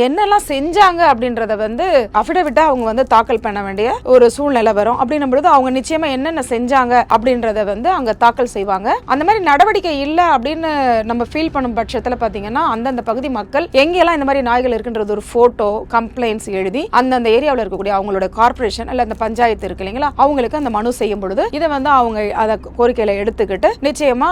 என்னெல்லாம் செஞ்சாங்க அப்படின்றத அஃபிடவிட்டா அவங்க தாக்கல் பண்ண வேண்டிய ஒரு சூழ்நிலை வரும். அப்படின்னும் பொழுது அவங்க நிச்சயமா என்னென்ன செஞ்சாங்க அப்படின்றத அங்க தாக்கல் செய்வாங்க. அந்த மாதிரி நடவடிக்கை இல்லை அப்படின்னு நம்ம ஃபீல் பண்ணும் பட்சத்தில் பார்த்தீங்கன்னா அந்தந்த பகுதி மக்கள் எங்கெல்லாம் இந்த மாதிரி நாய்கள் இருக்குன்றது ஒரு போட்டோ கம்ப்ளைண்ட்ஸ் எழுதி அந்தந்த ஏரியாவில் இருக்கக்கூடிய அவங்களோட கார்பரேஷன் அல்ல அந்த பஞ்சாயத்து இருக்கு இல்லைங்களா, அவங்களுக்கு அந்த மனு செய்யும் பொழுது இதை அவங்க அதை கோரிக்கையில எடுத்துக்கிட்டு நிச்சயமா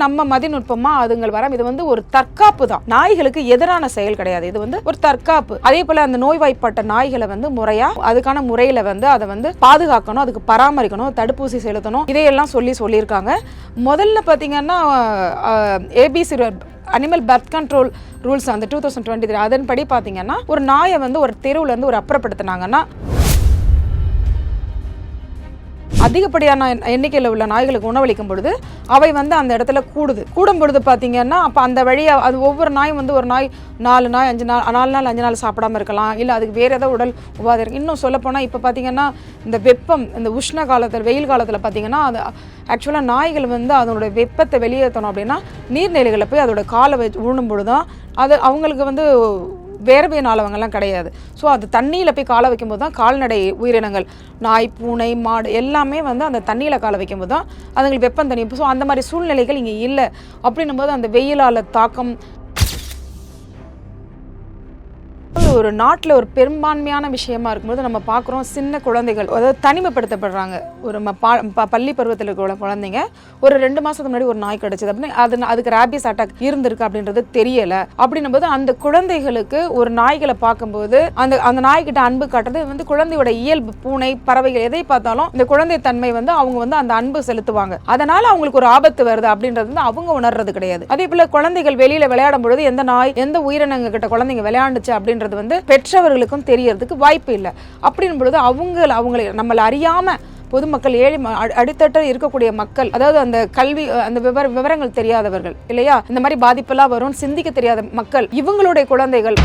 நம்ம மதிநுட்பமா அதுங்கள் வரம். இது ஒரு தற்காப்பு தான், நாய்களுக்கு எதிரான செயல் கிடையாது. இது ஒரு தற்காப்பு. அதே போல அந்த நோய்வாய்ப்பட்ட நாய்களை முறையா அதுக்கான முறையில அதை பாதுகாக்கணும், அதுக்கு பராமரிக்கணும், தடுப்பூசி செலுத்தணும், இதையெல்லாம் சொல்லியிருக்காங்க. முதல்ல பாத்தீங்கன்னா ABC animal birth control rules அந்த 2023 அதன்படி பாத்தீங்கன்னா ஒரு நாயை ஒரு தெருவுல இருந்து ஒரு அப்புறப்படுத்தினாங்கன்னா அதிகப்படியான எண்ணிக்கையில் உள்ள நாய்களுக்கு உணவளிக்கும் பொழுது அவை அந்த இடத்துல கூடும் பொழுது பார்த்தீங்கன்னா அப்போ அந்த வழியாக அது ஒவ்வொரு நாயும் ஒரு நாய் 4 நாள் 5 நாள் சாப்பிடாம இருக்கலாம், இல்லை அதுக்கு வேறு ஏதாவது உடல் உபாதை இருக்கு. இன்னும் சொல்லப்போனால் இப்போ பார்த்தீங்கன்னா இந்த வெப்பம், இந்த உஷ்ண காலத்தில் வெயில் காலத்தில் பார்த்தீங்கன்னா அது ஆக்சுவலாக நாய்கள் அதனோட வெப்பத்தை வெளியேற்றணும் அப்படின்னா நீர்நிலைகளை போய் அதோட காலை ஊழும் பொழுது தான் அது அவங்களுக்கு வேர்வை நாளவங்கள்லாம் கிடையாது. ஸோ அது தண்ணியில் போய் காலை வைக்கும்போது தான் கால்நடை உயிரினங்கள் நாய் பூனை மாடு எல்லாமே அந்த தண்ணியில் காலை வைக்கும்போது தான் அதுங்களுக்கு வெப்பம் தண்ணி. ஸோ அந்த மாதிரி சூழ்நிலைகள் இங்கே இல்லை. அப்படின்னும் போது அந்த வெயிலால் தாக்கம் ஒரு நாட்டில் ஒரு பெரும்பான்மையான விஷயமா இருக்கும்போது நம்ம பார்க்குறோம் சின்ன குழந்தைகள் அதாவது தனிமைப்படுத்தப்படுறாங்க. ஒரு பள்ளி பருவத்தில் இருக்கிற குழந்தைங்க ஒரு 2 மாதத்துக்கு முன்னாடி ஒரு நாய் கிடைச்சது அப்படின்னு அதுக்கு ரேபிஸ் அட்டாக் இருந்திருக்கு அப்படின்றது தெரியலை. அப்படின்னும் போது அந்த குழந்தைகளுக்கு ஒரு நாய்களை பார்க்கும்போது அந்த நாய்கிட்ட அன்பு காட்டுறது குழந்தையோட இயல்பு. பூனை பறவைகள் எதை பார்த்தாலும் இந்த குழந்தை தன்மை அவங்க அந்த அன்பு செலுத்துவாங்க. அதனால அவங்களுக்கு ஒரு ஆபத்து வருது அப்படின்றது அவங்க உணர்றது கிடையாது. அதே போல குழந்தைகள் வெளியில விளையாடும் பொழுது எந்த நாய் எந்த உயிரினங்க கிட்ட குழந்தைங்க விளையாண்டுச்சு அப்படின்றது பெற்றவர்களுக்கும் தெரியறதுக்கு வாய்ப்பு இல்லை. அப்படின் பொழுது அவங்களை நம்மளை அறியாம பொதுமக்கள் ஏழை அடித்தட்ட இருக்கக்கூடிய மக்கள், அதாவது அந்த கல்வி அந்த விவரங்கள் தெரியாதவர்கள் இல்லையா, இந்த மாதிரி பாதிப்பெல்லாம் வரும் சிந்திக்க தெரியாத மக்கள், இவங்களுடைய குழந்தைகள்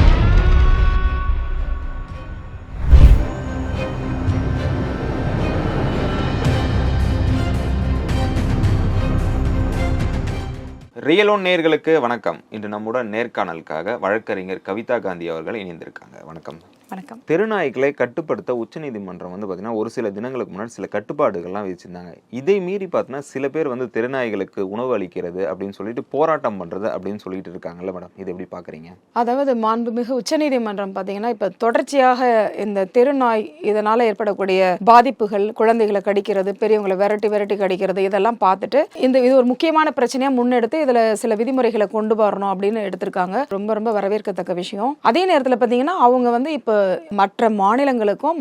ரியலோன் நேயர்களுக்கு வணக்கம். இன்று நம்முடன் நேர்காணலுக்காக வழக்கறிஞர் கவிதா காந்தி அவர்கள் இணைந்திருக்காங்க. வணக்கம். வணக்கம். தெருநாய்களை கட்டுப்படுத்த உச்சநீதிமன்றம் பார்த்தீங்கன்னா ஒரு சில தினங்களுக்கு முன்னாடி சில கட்டுப்பாடுகள்லாம் விதிச்சிருந்தாங்க. இதை மீறி பார்த்தீங்கன்னா சில பேர் தெருநாய்களுக்கு உணவு அளிக்கிறது அப்படின்னு சொல்லிட்டு போராட்டம் பண்றது அப்படின்னு சொல்லிட்டு இருக்காங்கல்ல மேடம், இது எப்படி பாக்குறீங்க? அதாவது மாண்புமிகு உச்சநீதிமன்றம் பார்த்தீங்கன்னா இப்ப தொடர்ச்சியாக இந்த தெருநாய் இதனால ஏற்படக்கூடிய பாதிப்புகள், குழந்தைகளை கடிக்கிறது, பெரியவங்களை விரட்டி கடிக்கிறது, இதெல்லாம் பார்த்துட்டு இது ஒரு முக்கியமான பிரச்சனையா முன்னெடுத்து இதுல சில விதிமுறைகளை கொண்டு வரணும் அப்படின்னு எடுத்திருக்காங்க. ரொம்ப ரொம்ப வரவேற்கத்தக்க விஷயம். அதே நேரத்தில் பார்த்தீங்கன்னா அவங்க இப்போ மற்ற மாநிலங்களுக்கும்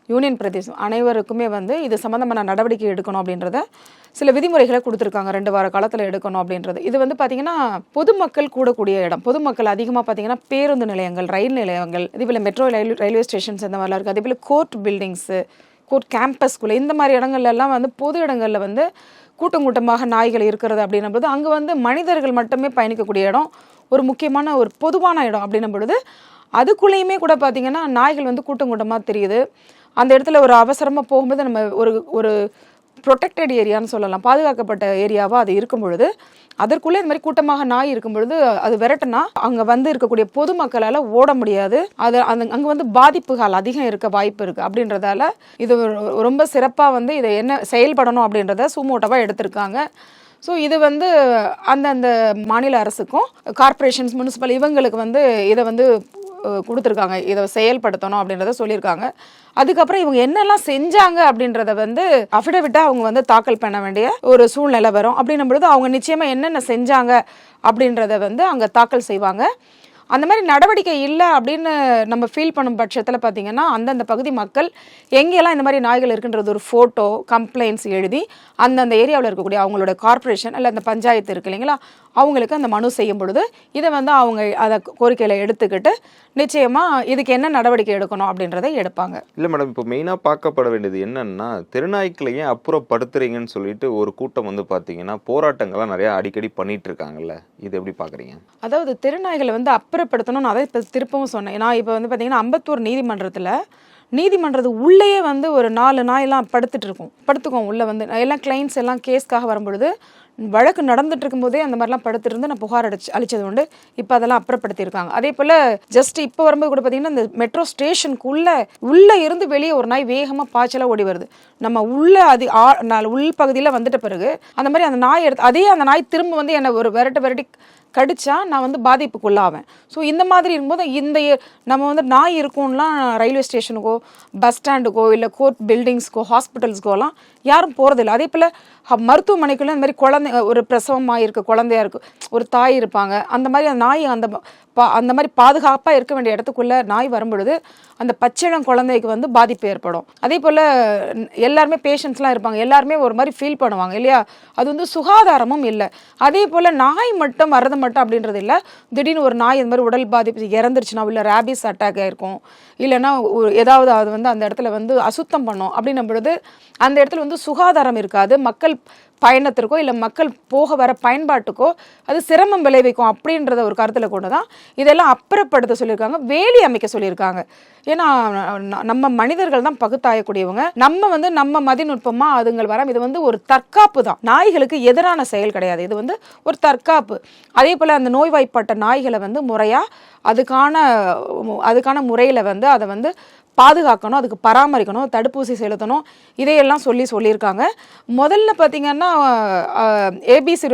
யூனியன் பிரதேசம் அனைவருக்குமே இது சம்பந்தமான நடவடிக்கை எடுக்கணும் அப்படின்றத சில விதிமுறைகளை கொடுத்துருக்காங்க. 2 வார காலத்தில் எடுக்கணும் அப்படின்றது. இது பார்த்தீங்கன்னா பொதுமக்கள் கூடக்கூடிய இடம், பொதுமக்கள் அதிகமாக பார்த்தீங்கன்னா பேருந்து நிலையங்கள், ரயில் நிலையங்கள், இதேபோல் மெட்ரோ ரயில்வே ஸ்டேஷன்ஸ் இந்த மாதிரிலாம் இருக்குது. அதேபோல் கோர்ட் பில்டிங்ஸு, கோர்ட் கேம்பஸ்குள்ளே இந்த மாதிரி இடங்கள்லாம் பொது இடங்களில் கூட்டமாக நாய்கள் இருக்கிறது அப்படின்னும் போது அங்கே மனிதர்கள் மட்டுமே பயணிக்கக்கூடிய இடம், ஒரு முக்கியமான ஒரு பொதுவான இடம் அப்படின்னும் பொழுது அதுக்குள்ளேயுமே கூட பார்த்தீங்கன்னா நாய்கள் கூட்டமாக தெரியுது. அந்த இடத்துல ஒரு அவசரமாக போகும்போது நம்ம ஒரு ப்ரொடெக்டட் ஏரியான்னு சொல்லலாம், பாதுகாக்கப்பட்ட ஏரியாவாக அது இருக்கும் பொழுது அதற்குள்ளே இந்த மாதிரி கூட்டமாக நாய் இருக்கும் பொழுது அது விரட்டுனா அங்கே இருக்கக்கூடிய பொதுமக்களால் ஓட முடியாது. அது அங்கே பாதிப்புகள் அதிகம் இருக்க வாய்ப்பு இருக்குது. அப்படின்றதால இது ரொம்ப சிறப்பாக இதை என்ன செயல்படணும் அப்படின்றத சுமோட்டோவாக எடுத்திருக்காங்க. ஸோ இது அந்தந்த மாநில அரசுக்கும் கார்பரேஷன்ஸ் முனிசிபல் இவங்களுக்கு இதை கொடுத்துருக்காங்க, இதை செயல்படுத்தணும் அப்படின்றத சொல்லியிருக்காங்க. அதுக்கப்புறம் இவங்க என்னெல்லாம் செஞ்சாங்க அப்படின்றத அஃபிடவிட்டா அவங்க தாக்கல் பண்ண வேண்டிய ஒரு சூழ்நிலை வரும். அப்படின்னும் பொழுது அவங்க நிச்சயமா என்னென்ன செஞ்சாங்க அப்படின்றத அங்கே தாக்கல் செய்வாங்க. அந்த மாதிரி நடவடிக்கை இல்லை அப்படின்னு நம்ம ஃபீல் பண்ணும் பட்சத்தில் பார்த்தீங்கன்னா அந்தந்த பகுதி மக்கள் எங்கெல்லாம் இந்த மாதிரி நாய்கள் இருக்குன்றது ஒரு ஃபோட்டோ கம்ப்ளைண்ட்ஸ் எழுதி அந்தந்த ஏரியாவில் இருக்கக்கூடிய அவங்களோட கார்பரேஷன் அல்ல அந்த பஞ்சாயத்து இருக்கு இல்லைங்களா, அவங்களுக்கு அந்த மனு செய்யும் பொழுது இதை அவங்க அதை கோரிக்கையில் எடுத்துக்கிட்டு நிச்சயமாக இதுக்கு என்ன நடவடிக்கை எடுக்கணும் அப்படின்றத எடுப்பாங்க. இல்லை மேடம், இப்போ மெயினாக பார்க்கப்பட வேண்டியது என்னன்னா தெருநாய்க்களையே அப்புறப்படுத்துறீங்கன்னு சொல்லிட்டு ஒரு கூட்டம் பார்த்தீங்கன்னா போராட்டங்கள்லாம் நிறையா அடிக்கடி பண்ணிட்டு இருக்காங்கல்ல, இது எப்படி பார்க்குறீங்க? அதாவது தெருநாய்களை அப்புறப்படுத்தணும்னு அதை இப்போ திருப்பவும் சொன்னேன். நான் இப்போ பார்த்தீங்கன்னா அம்பத்தூர் நீதிமன்றத்து உள்ளேயே ஒரு 4 நாயெல்லாம் படுத்துக்கும் உள்ளே எல்லாம் கிளைண்ட்ஸ் எல்லாம் கேஸ்க்காக வரும்பொழுது வழக்கு நடந்துட்டு இருக்கும்போதே அந்த மாதிரிலாம் படுத்திருந்து நான் புகார் அளிச்சது உண்டு. இப்போ அதெல்லாம் அப்புறப்படுத்தியிருக்காங்க. அதே போல் ஜஸ்ட் இப்போ வரும்போது கூட பார்த்தீங்கன்னா இந்த மெட்ரோ ஸ்டேஷனுக்கு உள்ளே இருந்து வெளியே ஒரு நாய் வேகமாக பாய்ச்சலாக ஓடி வருது. நம்ம உள்ள உள் பகுதியில் வந்துட்ட பிறகு அந்த மாதிரி அந்த நாய் அந்த நாய் திரும்ப வந்து என்னை ஒரு விரட்டி கடிச்சா நான் வந்து பாதிப்புக்குள்ளாவேன். ஸோ இந்த மாதிரி இருக்கும்போது நம்ம வந்து நாய் இருக்கும்லாம் ரயில்வே ஸ்டேஷனுக்கோ பஸ் ஸ்டாண்டுக்கோ இல்லை கோர்ட் பில்டிங்ஸ்க்கோ ஹாஸ்பிட்டல்ஸ்க்கோலாம் யாரும் போகிறதில்ல. அதே போல் மருத்துவமனைக்குள்ள இந்த மாதிரி குழந்தை ஒரு பிரசவமாக இருக்க குழந்தையா இருக்கும், ஒரு தாய் இருப்பாங்க, அந்த மாதிரி அந்த நாய் அந்த மாதிரி பாதுகாப்பாக இருக்க வேண்டிய இடத்துக்குள்ளே நாய் வரும்பொழுது அந்த பச்சிளம் குழந்தைக்கு வந்து பாதிப்பு ஏற்படும். அதே போல் எல்லாருமே பேஷண்ட்ஸ்லாம் இருப்பாங்க, எல்லாருமே ஒரு மாதிரி ஃபீல் பண்ணுவாங்க இல்லையா, அது வந்து சுகாதாரமும் இல்லை. அதே போல் நாய் மட்டும் வர்றது மட்டும் அப்படின்றது இல்லை, திடீர்னு ஒரு நாய் இந்த மாதிரி உடல் பாதிப்பு இறந்துருச்சுன்னா இல்லை ரேபிஸ் அட்டாக் ஆகிருக்கும், இல்லைன்னா ஏதாவது அது வந்து அந்த இடத்துல வந்து அசுத்தம் பண்ணும் அப்படின்னும் பொழுது அந்த இடத்துல வந்து சுகாதாரம் இருக்காது. மக்கள் பயணத்திற்கோ இல்லை மக்கள் போக வர பயன்பாட்டுக்கோ அது சிரமம் விளைவிக்கும் அப்படின்றத ஒரு கருத்தில் கொண்டு தான் இதெல்லாம் அப்புறப்படுத்த சொல்லியிருக்காங்க, வேலி அமைக்க சொல்லியிருக்காங்க. ஏன்னா நம்ம மனிதர்கள் தான் பகுத்தாயக்கூடியவங்க, நம்ம வந்து நம்ம மதிநுட்பமாக அதுங்கள் வரோம். இது வந்து ஒரு தற்காப்பு தான், நாய்களுக்கு எதிரான செயல் கிடையாது, இது வந்து ஒரு தற்காப்பு. அதே போல் அந்த நோய்வாய்ப்பட்ட நாய்களை வந்து முறையாக அதுக்கான முறையில் வந்து அதை வந்து பாதுகாக்கணும், அதுக்கு பராமரிக்கணும், தடுப்பூசி செலுத்தணும், இதையெல்லாம் சொல்லியிருக்காங்க. முதல்ல பார்த்திங்கன்னா ABC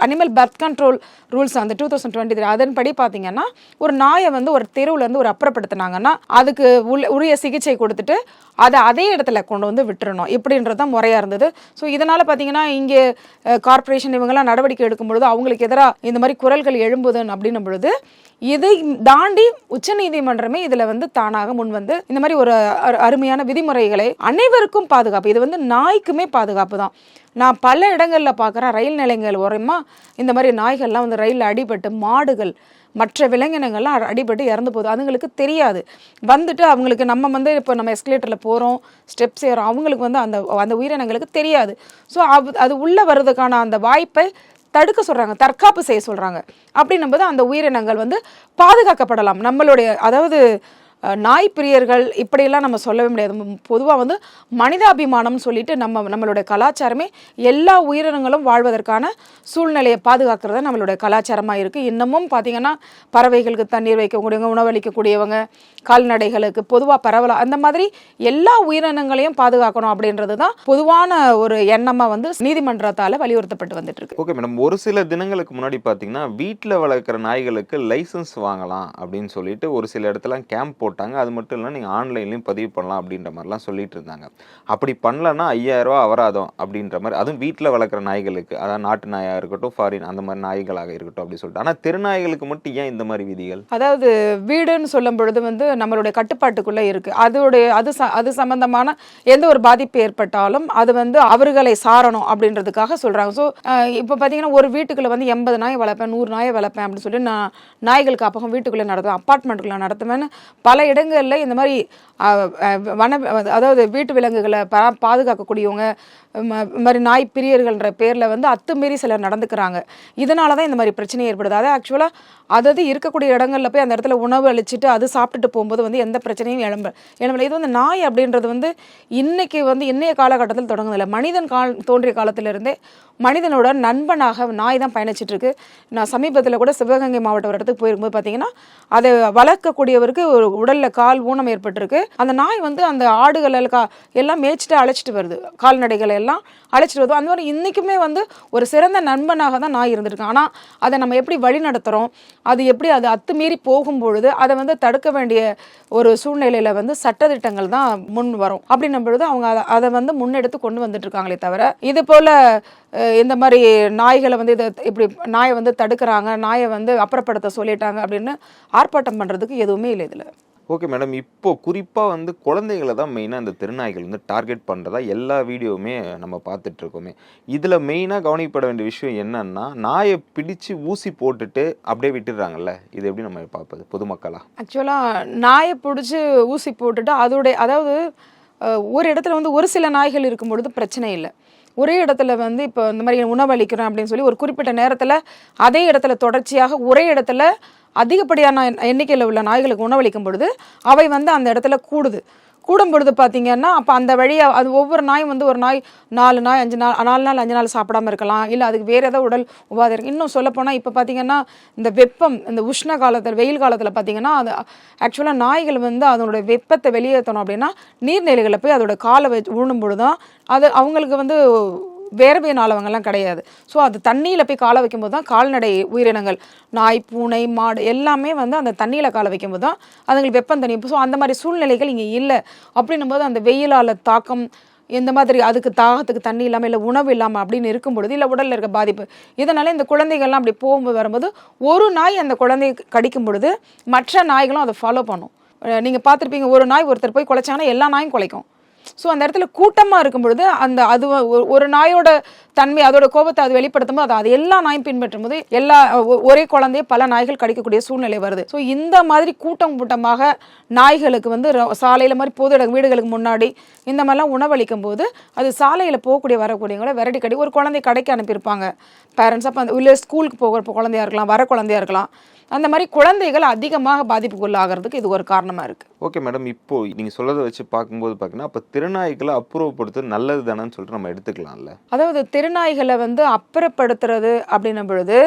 animal birth control rules அந்த 2023 அதன்படி பார்த்தீங்கன்னா ஒரு நாயை வந்து ஒரு தெருவுலேருந்து ஒரு அப்புறப்படுத்தினாங்கன்னா அதுக்கு உரிய சிகிச்சை கொடுத்துட்டு அதை அதே இடத்துல கொண்டு வந்து விட்டுறணும், இப்படின்றது தான் முறையாக இருந்தது. ஸோ இதனால் பார்த்தீங்கன்னா இங்கே கார்பரேஷன் இவங்கெல்லாம் நடவடிக்கை எடுக்கும் பொழுது அவங்களுக்கு எதிராக இந்த மாதிரி குரல்கள் எழும்புதுன்னு அப்படின்னும் பொழுது இதை தாண்டி உச்சநீதிமன்றமே இதில் வந்து தானாக முன் வந்து இந்த மாதிரி ஒரு அருமையான விதிமுறைகளை அனைவருக்கும் பாதுகாப்பு, இது வந்து நாய்க்குமே பாதுகாப்பு தான். நான் பல இடங்களில் பார்க்குறேன், ரயில் நிலையங்கள் ஓரமா இந்த மாதிரி நாய்கள்லாம் வந்து ரயிலில் அடிபட்டு மாடுகள் மற்ற விலங்கினங்கள்லாம் அடிபட்டு இறந்து போகுது, அதுங்களுக்கு தெரியாது. வந்துட்டு அவங்களுக்கு நம்ம வந்து இப்போ நம்ம எஸ்கலேட்டரில் போகிறோம், ஸ்டெப்ஸ் ஏறோம், அவங்களுக்கு வந்து அந்த உயிரினங்களுக்கு தெரியாது. ஸோ அது உள்ளே வர்றதுக்கான அந்த வாய்ப்பை தடுக்க சொல்கிறாங்க, தற்காப்பு செய்ய சொல்கிறாங்க. அப்படின்னும்போது அந்த உயிரினங்கள் வந்து பாதுகாக்கப்படலாம். நம்மளுடைய அதாவது நாய் பிரியர்கள் இப்படியெல்லாம் நம்ம சொல்லவே முடியாது. பொதுவாக வந்து மனிதாபிமானம்னு சொல்லிட்டு நம்மளுடைய கலாச்சாரமே எல்லா உயிரினங்களும் வாழ்வதற்கான சூழ்நிலையை பாதுகாக்கிறது நம்மளுடைய கலாச்சாரமாக இருக்குது. இன்னமும் பார்த்திங்கன்னா பறவைகளுக்கு தண்ணீர் வைக்கக்கூடியவங்க, உணவளிக்கக்கூடியவங்க, கால்நடைகளுக்கு பொதுவாக பரவலாம், அந்த மாதிரி எல்லா உயிரினங்களையும் பாதுகாக்கணும் அப்படின்றது தான் பொதுவான ஒரு எண்ணமாக வந்து நீதிமன்றத்தால் வலியுறுத்தப்பட்டு வந்துட்டு இருக்கு. ஓகே மேடம், ஒரு சில தினங்களுக்கு முன்னாடி பார்த்தீங்கன்னா வீட்டில் வளர்க்குற நாய்களுக்கு லைசன்ஸ் வாங்கலாம் அப்படின்னு சொல்லிட்டு ஒரு சில இடத்துல கேம்ப் போட்டாங்க. அது மட்டும் இல்லை, நீங்கள் ஆன்லைன்லையும் பதிவு பண்ணலாம் அப்படின்ற மாதிரிலாம் சொல்லிட்டு இருந்தாங்க. அப்படி பண்ணலன்னா 5000 ரூபா அபராதம் அப்படின்ற மாதிரி, அதுவும் வீட்டில் வளர்க்குற நாய்களுக்கு, அதாவது நாட்டு நாயாக இருக்கட்டும், ஃபாரின் அந்த மாதிரி நாய்களாக இருக்கட்டும் அப்படி சொல்லிட்டு. ஆனால் தெருநாய்களுக்கு மட்டும் ஏன் இந்த மாதிரி விதிகள்? அதாவது வீடுன்னு சொல்லும் பொழுது வந்து நம்மளுடைய கட்டுப்பாட்டுக்குள்ளே இருக்குது, அது சம்பந்தமான எந்த ஒரு பாதிப்பு ஏற்பட்டாலும் அது வந்து அவர்களை சாரணும் அப்படின்றதுக்காக சொல்கிறாங்க. ஸோ இப்போ பார்த்தீங்கன்னா ஒரு வீட்டுக்குள்ளே வந்து 80 நாய் வளர்ப்பேன், 100 நாயை வளர்ப்பேன் அப்படின்னு சொல்லி நான் நாய்கள் காப்பகம் வீட்டுக்குள்ளே நடத்துவேன், அப்பார்ட்மெண்ட்டுக்குள்ளே நடத்துவேன்னு பல இடங்களில் இந்த மாதிரி அதாவது வீட்டு விலங்குகளை பாதுகாக்கக்கூடியவங்க மாதிரி நாய் பிரியர்கள்ன்ற பேரில் வந்து அத்துமீறி சிலர் நடந்துக்கிறாங்க. இதனால தான் இந்த மாதிரி பிரச்சனை ஏற்படுது. அதாவது ஆக்சுவலாக அதாவது இருக்கக்கூடிய இடங்களில் போய் அந்த இடத்துல உணவு அளிச்சுட்டு அது சாப்பிட்டுட்டு போகும்போது வந்து எந்த பிரச்சனையும் எழும்பல. இது வந்து நாய் அப்படின்றது வந்து இன்னைய காலகட்டத்தில் தொடங்குதில்லை, மனிதன் தோன்றிய காலத்திலிருந்தே மனிதனோட நண்பனாக நாய் தான் பயணிச்சுட்டு இருக்கு. நான் சமீபத்தில் கூட சிவகங்கை மாவட்டம் ஒரு இடத்துக்கு போயிருக்கும்போது பார்த்தீங்கன்னா அதை வளர்க்கக்கூடியவருக்கு ஒரு உடலில் கால் ஊனம் ஏற்பட்டிருக்கு. அந்த நாய் வந்து அந்த ஆடுகள் எல்லாம் மேய்ச்சிட்டு அழைச்சிட்டு வருது, கால்நடைகளை எல்லாம் அழைச்சிட்டு வருது. அந்த மாதிரி இன்றைக்குமே வந்து ஒரு சிறந்த நண்பனாக தான் நாய் இருந்திருக்கு. ஆனால் அதை நம்ம எப்படி வழி நடத்துகிறோம், அது எப்படி அது அத்துமீறி போகும்பொழுது அதை வந்து தடுக்க வேண்டிய ஒரு சூழ்நிலையில் வந்து சட்டத்திட்டங்கள் தான் முன் வரும். அப்படின்னும் பொழுது அவங்க அதை வந்து முன்னெடுத்து கொண்டு வந்துட்டு இருக்காங்களே தவிர இது போல் இந்த மாதிரி நாய்களை வந்து இப்படி நாயை வந்து தடுக்கிறாங்க, நாயை வந்து அப்புறப்படுத்த சொல்லிட்டாங்க அப்படின்னு ஆர்ப்பாட்டம் பண்ணுறதுக்கு எதுவுமே இல்லை இதில். ஓகே மேடம், இப்போ குறிப்பாக வந்து குழந்தைகளை தான் மெயினாக இந்த தெருநாய்கள் வந்து டார்கெட் பண்ணுறதா எல்லா வீடியோவுமே நம்ம பார்த்துட்ருக்கோமே. இதில் மெயினாக கவனிக்கப்பட வேண்டிய விஷயம் என்னன்னா, நாயை பிடிச்சு ஊசி போட்டுட்டு அப்படியே விட்டுடுறாங்கல்ல, இது எப்படி நம்ம பார்ப்பது பொதுமக்களா? ஆக்சுவலாக நாயை பிடிச்சி ஊசி போட்டுட்டு அதாவது ஒரு இடத்துல வந்து ஒரு சில நாய்கள் இருக்கும் பொழுது பிரச்சனை இல்லை, ஒரே இடத்துல வந்து இப்போ இந்த மாதிரி உணவளிக்கிறேன் அப்படின்னு சொல்லி ஒரு குறிப்பிட்ட நேரத்தில் அதே இடத்துல தொடர்ச்சியாக ஒரே இடத்துல அதிகப்படியான எண்ணிக்கையில் உள்ள நாய்களுக்கு உணவளிக்கும் பொழுது அவை வந்து அந்த இடத்துல கூடும் பொழுது பார்த்தீங்கன்னா அப்போ அந்த வழியாக அது ஒவ்வொரு நாயும் வந்து ஒரு நாய் 4 நாள் 5 நாள் 4 நாள் 5 நாள் சாப்பிடாம இருக்கலாம், இல்லை அதுக்கு வேறு ஏதோ உடல் உபாதை இருக்குது. இன்னும் சொல்லப்போனால் இப்போ பார்த்தீங்கன்னா இந்த வெப்பம், இந்த உஷ்ண காலத்தில் வெயில் காலத்தில் பார்த்தீங்கன்னா அது ஆக்சுவலாக நாய்கள் வந்து அதனோட வெப்பத்தை வெளியேற்றணும் அப்படின்னா நீர்நிலைகளில் போய் அதோட காலை ஊனும் பொழுது தான் அது அவங்களுக்கு வந்து வேர்வை நாளவங்கள்லாம் கிடையாது. ஸோ அது தண்ணியில் போய் காலை வைக்கும்போது தான் கால்நடை உயிரினங்கள் நாய் பூனை மாடு எல்லாமே வந்து அந்த தண்ணியில் காலை வைக்கும்போது தான் அதுங்களுக்கு வெப்பம் தண்ணி. ஸோ அந்த மாதிரி சூழ்நிலைகள் இங்கே இல்லை. அப்படின்னும் போது அந்த வெயிலால் தாக்கம் இந்த மாதிரி அதுக்கு தாகத்துக்கு தண்ணி இல்லாமல் இல்லை உணவு இல்லாமல் அப்படின்னு இருக்கும் பொழுது இல்லை உடலில் இருக்க பாதிப்பு, இதனால் இந்த குழந்தைகள்லாம் அப்படி போகும்போது வரும்போது ஒரு நாய் அந்த குழந்தையை கடிக்கும் பொழுது மற்ற நாய்களும் அதை ஃபாலோ பண்ணும். நீங்கள் பார்த்துருப்பீங்க, ஒரு நாய் ஒருத்தர் போய் குலைச்சாங்கன்னா எல்லா நாயும் குலைக்கும். ஸோ அந்த இடத்துல கூட்டமாக இருக்கும் பொழுது அந்த அது ஒரு நாயோட தன்மை அதோட கோபத்தை அது வெளிப்படுத்தும் போது அது எல்லா நாயும் பின்பற்றும் போது ஒரே குழந்தைய பல நாய்கள் கடிக்கக்கூடிய சூழ்நிலை வருது. ஸோ இந்த மாதிரி கூட்டமாக நாய்களுக்கு வந்து சாலையில் மாதிரி பொது வீடுகளுக்கு முன்னாடி இந்த மாதிரிலாம் உணவளிக்கும் போது அது சாலையில் போகக்கூடிய வரக்கூடியவங்கள விரட்டி கடி ஒரு குழந்தை கடைக்கு அனுப்பியிருப்பாங்க பேரண்ட்ஸ். அப்போ அந்த இல்லை ஸ்கூலுக்கு போகிற குழந்தையா இருக்கலாம், வர குழந்தையா இருக்கலாம், அந்த மாதிரி குழந்தைகள் அதிகமாக பாதிப்புக்குள்ளாகிறதுக்கு இது ஒரு காரணமாக இருக்குது. ஓகே மேடம், இப்போ நீங்கள் சொல்கிறத வச்சு பார்க்கும்போது பார்த்தீங்கன்னா அப்போ திருநாய்களை அப்புறப்படுத்துறது நல்லது தானேன்னு சொல்லிட்டு நம்ம எடுத்துக்கலாம்ல. அதாவது திருநாய்களை வந்து அப்புறப்படுத்துறது அப்படின்னும் பொழுது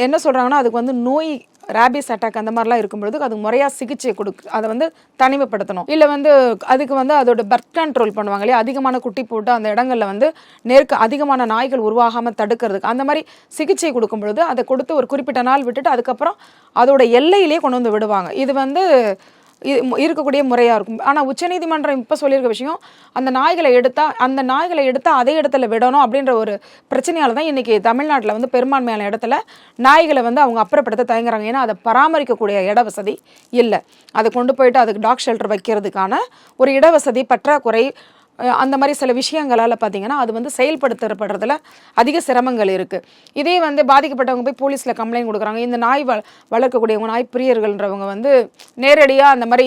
என்ன சொல்கிறாங்கன்னா அதுக்கு வந்து நோய் ரேபிஸ் அட்டாக் அந்த மாதிரிலாம் இருக்கும்பொழுது அதுக்கு முறையாக சிகிச்சை அதை வந்து தனிமைப்படுத்தணும். இல்லை வந்து அதுக்கு வந்து அதோட பர்த் கண்ட்ரோல் பண்ணுவாங்க இல்லையா, அதிகமான குட்டி போட்டு அந்த இடங்களில் வந்து அதிகமான நாய்கள் உருவாகாமல் தடுக்கிறதுக்கு அந்த மாதிரி சிகிச்சை கொடுக்கும் பொழுது அதை கொடுத்து ஒரு குறிப்பிட்ட நாள் விட்டுட்டு அதுக்கப்புறம் அதோட எல்லையிலேயே கொண்டு வந்து விடுவாங்க. இது வந்து இருக்கக்கூடிய முறையாக இருக்கும். ஆனால் உச்சநீதிமன்றம் இப்போ சொல்லியிருக்க விஷயம் அந்த நாய்களை எடுத்தால் அதே இடத்துல விடணும் அப்படின்ற ஒரு பிரச்சனையால் தான் இன்றைக்கி தமிழ்நாட்டில் வந்து பெரும்பான்மையான இடத்துல நாய்களை வந்து அவங்க அப்புறப்படுத்த தயங்குறாங்க. ஏன்னா அதை பராமரிக்கக்கூடிய இட வசதி இல்லை. அதை கொண்டு போயிட்டு அதுக்கு டாக் ஷெல்டர் வைக்கிறதுக்கான ஒரு இடவசதி பற்றாக்குறை, அந்த மாதிரி சில விஷயங்களால் பார்த்தீங்கன்னா அது வந்து செயல்படுத்தப்படுறதுல அதிக சிரமங்கள் இருக்குது. இதே வந்து பாதிக்கப்பட்டவங்க போய் போலீஸில் கம்ப்ளைண்ட் கொடுக்குறாங்க. இந்த நாய் வளர்க்கக்கூடியவங்க நாய் பிரியர்கள்ன்றவங்க வந்து நேரடியாக அந்த மாதிரி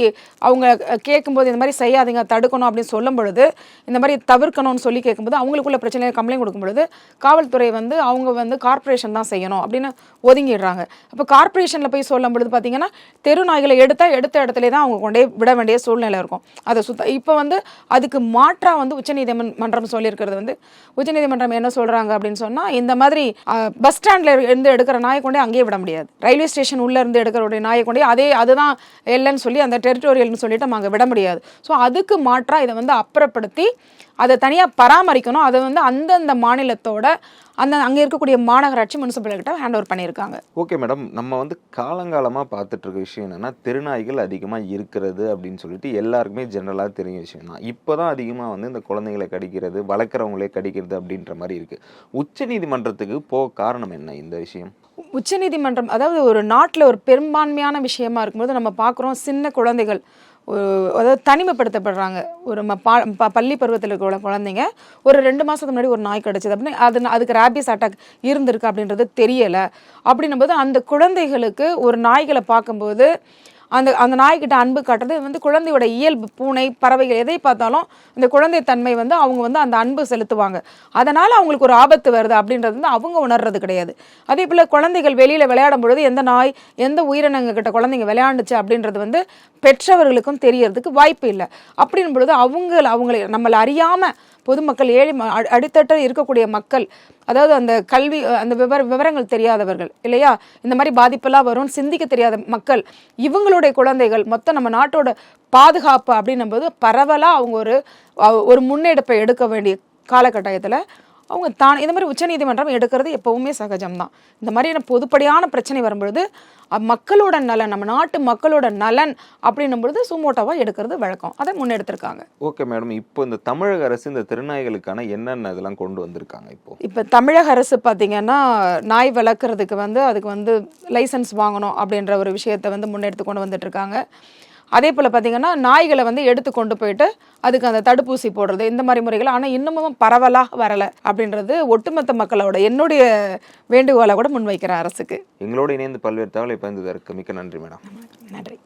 அவங்க கேட்கும்போது இந்த மாதிரி செய்யாதீங்க தடுக்கணும் அப்படின்னு சொல்லும் பொழுது இந்த மாதிரி தவிர்க்கணும்னு சொல்லி கேட்கும்போது அவங்களுக்குள்ள பிரச்சனையை கம்ப்ளைண்ட் கொடுக்கும் பொழுது காவல்துறை வந்து அவங்க வந்து கார்ப்பரேஷன் தான் செய்யணும் அப்படின்னு ஒதுங்கிடுறாங்க. அப்போ கார்ப்பரேஷனில் போய் சொல்லும் பொழுது பார்த்தீங்கன்னா தெரு நாய்களை எடுத்த இடத்துல தான் அவங்க கொண்டே விட வேண்டிய சூழ்நிலை இருக்கும். அதை இப்போ வந்து அதுக்கு வந்து உச்சநீதிமன்றம் சொல்லியிருக்கிறது வந்து உச்சநீதிமன்றம் என்ன சொல்றாங்க அப்படின்னு சொன்னா இந்த மாதிரி பஸ் ஸ்டாண்ட்ல இருந்து எடுக்கிற நாயை கொண்டே அங்கேயே விட முடியாது, ரயில்வே ஸ்டேஷன் உள்ள இருந்து எடுக்கிற நாயை கொண்டே அதுதான் இல்லைன்னு சொல்லி அந்த டெரிட்டோரியல்னு சொல்லிட்டு நம்ம அங்கே விட முடியாது. ஸோ அதுக்கு மாற்றா இதை வந்து அப்புறப்படுத்தி அதை தனியாக பராமரிக்கணும். அதை வந்து அந்தந்த மாநிலத்தோட அங்கே இருக்கக்கூடிய மாநகராட்சி முனிசிபல்கிட்ட ஹேண்ட் ஓவர் பண்ணியிருக்காங்க. ஓகே மேடம், நம்ம வந்து காலங்காலமாக பார்த்துட்டு இருக்க விஷயம் என்னென்னா திருநாய்கள் அதிகமாக இருக்கிறது அப்படின்னு சொல்லிட்டு எல்லாருக்குமே ஜென்ரலாக தெரிஞ்ச விஷயம் தான். இப்போ தான் அதிகமாக வந்து இந்த குழந்தைங்களை கடிக்கிறது, வளர்க்குறவங்களே கடிக்கிறது அப்படின்ற மாதிரி இருக்குது. உச்சநீதிமன்றத்துக்கு போக காரணம் என்ன இந்த விஷயம்? உச்சநீதிமன்றம் அதாவது ஒரு நாட்டில் ஒரு பெரும்பான்மையான விஷயமா இருக்கும்போது நம்ம பார்க்குறோம் சின்ன குழந்தைகள் அதாவது தனிமைப்படுத்தப்படுறாங்க. ஒரு பள்ளி பருவத்தில் இருக்கிற குழந்தைங்க ஒரு 2 மாதத்துக்கு முன்னாடி ஒரு நாய் கிடச்சிது அப்படின்னு அதுக்கு ரேபிஸ் அட்டாக் இருந்திருக்கு அப்படின்றது தெரியலை. அப்படின்னும் போது அந்த குழந்தைகளுக்கு ஒரு நாய்களை பார்க்கும்போது அந்த நாய்கிட்ட அன்பு காட்டுறது வந்து குழந்தையோட இயல்பு. பூனை பறவைகள் எதை பார்த்தாலும் இந்த குழந்தை தன்மை வந்து அவங்க வந்து அந்த அன்பு செலுத்துவாங்க. அதனால் அவங்களுக்கு ஒரு ஆபத்து வருது அப்படின்றது வந்து அவங்க உணர்றது கிடையாது. அதே போல் குழந்தைகள் வெளியில் விளையாடும் பொழுது எந்த நாய் எந்த உயிரினங்கிட்ட குழந்தைங்க விளையாண்டுச்சு அப்படின்றது வந்து பெற்றவர்களுக்கும் தெரியறதுக்கு வாய்ப்பு இல்லை. அப்படின் பொழுது அவங்களை நம்மளை அறியாமல் பொதுமக்கள் ஏழை அடித்தட்ட இருக்கக்கூடிய மக்கள், அதாவது அந்த கல்வி அந்த விவரங்கள் தெரியாதவர்கள் இல்லையா, இந்த மாதிரி பாதிப்பெல்லாம் வரும்னு சிந்திக்க தெரியாத மக்கள், இவங்களுடைய குழந்தைகள் மொத்தம் நம்ம நாட்டோட பாதுகாப்பு அப்படின்னும் போது பரவலாக அவங்க ஒரு முன்னெடுப்பை எடுக்க வேண்டிய காலகட்டாயத்தில் அவங்க இந்த மாதிரி உச்சநீதிமன்றம் எடுக்கிறது எப்பவுமே சகஜம்தான். இந்த மாதிரியான பொதுப்படியான பிரச்சனை வரும்பொழுது மக்களோட நலன், நம்ம நாட்டு மக்களோட நலன் அப்படின்னும் பொழுது சுமோட்டோவாக எடுக்கிறது வழக்கம். அதை முன்னெடுத்திருக்காங்க. ஓகே மேடம், இப்போ இந்த தமிழக அரசு இந்த திருநாய்களுக்கான என்னென்ன இதெல்லாம் கொண்டு வந்திருக்காங்க? இப்போ தமிழக அரசு பார்த்தீங்கன்னா நாய் வளர்க்குறதுக்கு வந்து அதுக்கு வந்து லைசன்ஸ் வாங்கணும் அப்படின்ற ஒரு விஷயத்தை வந்து முன்னெடுத்து கொண்டு வந்துட்டு இருக்காங்க. அதே போல் பார்த்தீங்கன்னா நாய்களை வந்து எடுத்து கொண்டு போயிட்டு அதுக்கு அந்த தடுப்பூசி போடுறது இந்த மாதிரி முறைகள் ஆனால் இன்னமும் பரவலாக வரலை அப்படின்றது ஒட்டுமொத்த மக்களோட என்னுடைய வேண்டுகோளை கூட முன்வைக்கிற அரசுக்கு. எங்களோட இணைந்து பல்வேறு தகவலை பகிர்ந்ததற்கு மிக்க நன்றி மேடம். நன்றி.